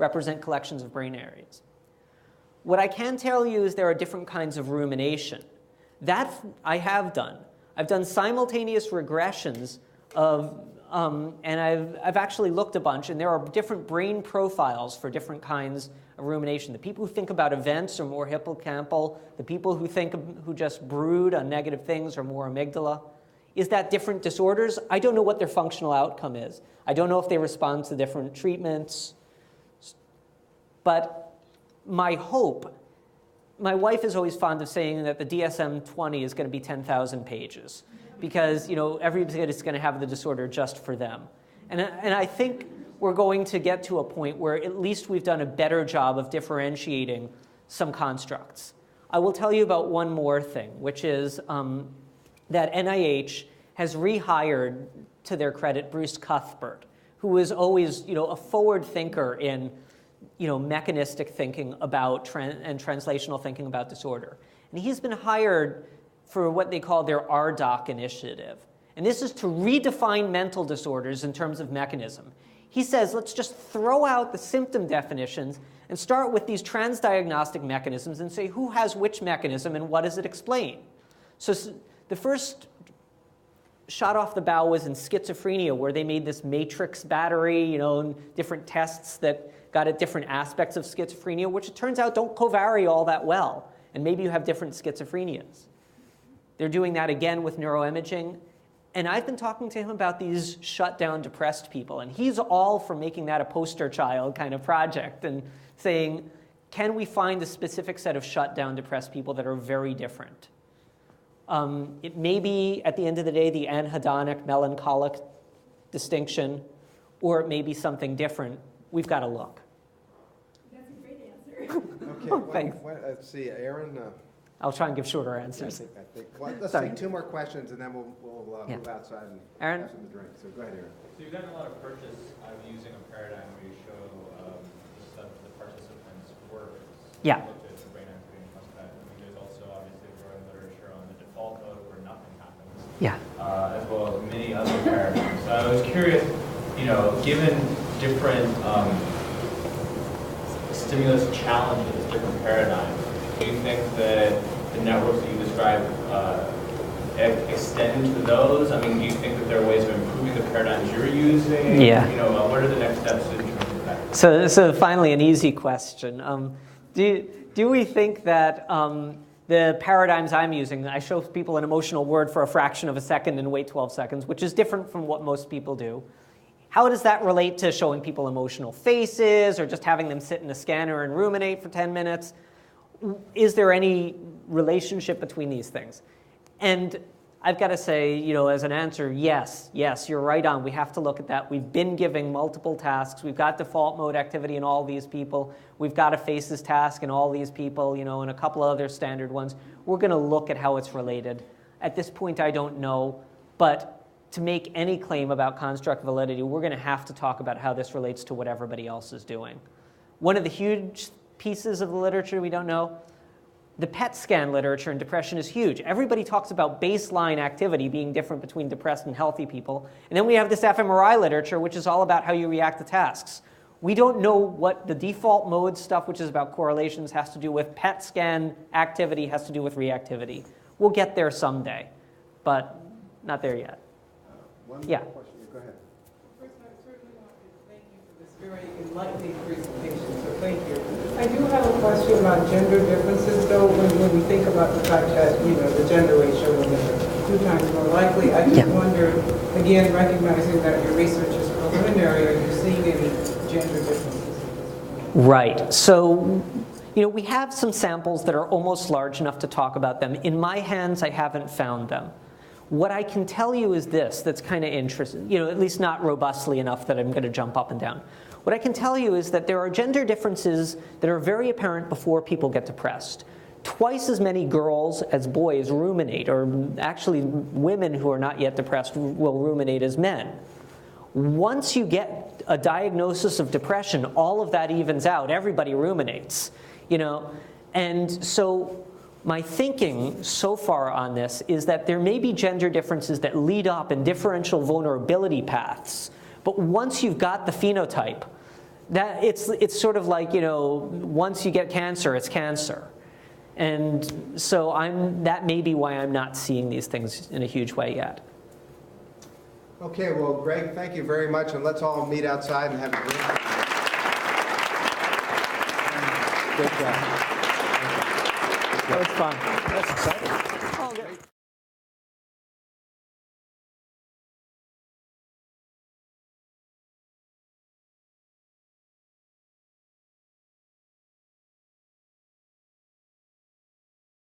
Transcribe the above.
represent collections of brain areas. What I can tell you is there are different kinds of rumination. That I have done. I've done simultaneous regressions of, and I've actually looked a bunch, and there are different brain profiles for different kinds of rumination. The people who think about events are more hippocampal. The people who just brood on negative things are more amygdala. Is that different disorders? I don't know what their functional outcome is. I don't know if they respond to different treatments. But my hope, my wife is always fond of saying that the DSM-20 is going to be 10,000 pages because everybody's going to have the disorder just for them. And I think we're going to get to a point where at least we've done a better job of differentiating some constructs. I will tell you about one more thing, which is that NIH has rehired, to their credit, Bruce Cuthbert, who was always a forward thinker in mechanistic thinking about and translational thinking about disorder. And he's been hired for what they call their RDoC initiative. And this is to redefine mental disorders in terms of mechanism. He says, let's just throw out the symptom definitions and start with these transdiagnostic mechanisms and say who has which mechanism and what does it explain. So the first shot off the bow was in schizophrenia, where they made this matrix battery, and different tests that got at different aspects of schizophrenia, which it turns out don't covary all that well. And maybe you have different schizophrenias. They're doing that again with neuroimaging. And I've been talking to him about these shut down depressed people. And he's all for making that a poster child kind of project and saying, can we find a specific set of shut down depressed people that are very different? It may be, at the end of the day, the anhedonic, melancholic distinction, or it may be something different. We've got to look. That's a great answer. Okay, Thanks. let's see, Aaron. I'll try and give shorter answers. I think let's Sorry. take two more questions, and then we'll move outside and Aaron? have some to drink. So go ahead, Aaron. So you've gotten a lot of purchase out of using a paradigm where you show the participants' work. Yeah. Looked at the brain activity and stuff like that. I mean, there's also obviously growing literature on the default mode where nothing happens. Yeah. As well as many other paradigms. So I was curious, given different stimulus challenges, different paradigms, do you think that the networks that you described extend to those? I mean, do you think that there are ways of improving the paradigms you're using? Yeah. What are the next steps in terms of that? So finally, an easy question. Do we think that the paradigms I'm using, I show people an emotional word for a fraction of a second and wait 12 seconds, which is different from what most people do. How does that relate to showing people emotional faces or just having them sit in a scanner and ruminate for 10 minutes? Is there any relationship between these things? And I've got to say, as an answer, yes, you're right on. We have to look at that. We've been giving multiple tasks. We've got default mode activity in all these people. We've got a faces task in all these people, and a couple of other standard ones. We're going to look at how it's related. At this point, I don't know, but to make any claim about construct validity, we're going to have to talk about how this relates to what everybody else is doing. One of the huge pieces of the literature we don't know, the PET scan literature in depression is huge. Everybody talks about baseline activity being different between depressed and healthy people. And then we have this fMRI literature, which is all about how you react to tasks. We don't know what the default mode stuff, which is about correlations, has to do with. PET scan activity has to do with reactivity. We'll get there someday, but not there yet. One Yeah. more question. Go ahead. First, I certainly want to thank you for this very enlightening presentation, so thank you. I do have a question about gender differences, though, when we think about the fact that, the gender ratio women are 2 times more likely. I just wonder, again, recognizing that your research is preliminary, are you seeing any gender differences? Right. So, we have some samples that are almost large enough to talk about them. In my hands, I haven't found them. What I can tell you is this, that's kind of interesting, at least not robustly enough that I'm going to jump up and down. What I can tell you is that there are gender differences that are very apparent before people get depressed. Twice as many girls as boys ruminate, or actually women who are not yet depressed will ruminate as men. Once you get a diagnosis of depression, all of that evens out. Everybody ruminates, And so my thinking so far on this is that there may be gender differences that lead up in differential vulnerability paths. But once you've got the phenotype, That it's sort of like, you know, once you get cancer, it's cancer. And so that may be why I'm not seeing these things in a huge way yet. Okay, well, Greg, thank you very much, and let's all meet outside and have a drink. Good job. That was fun. That's exciting. Oh, good.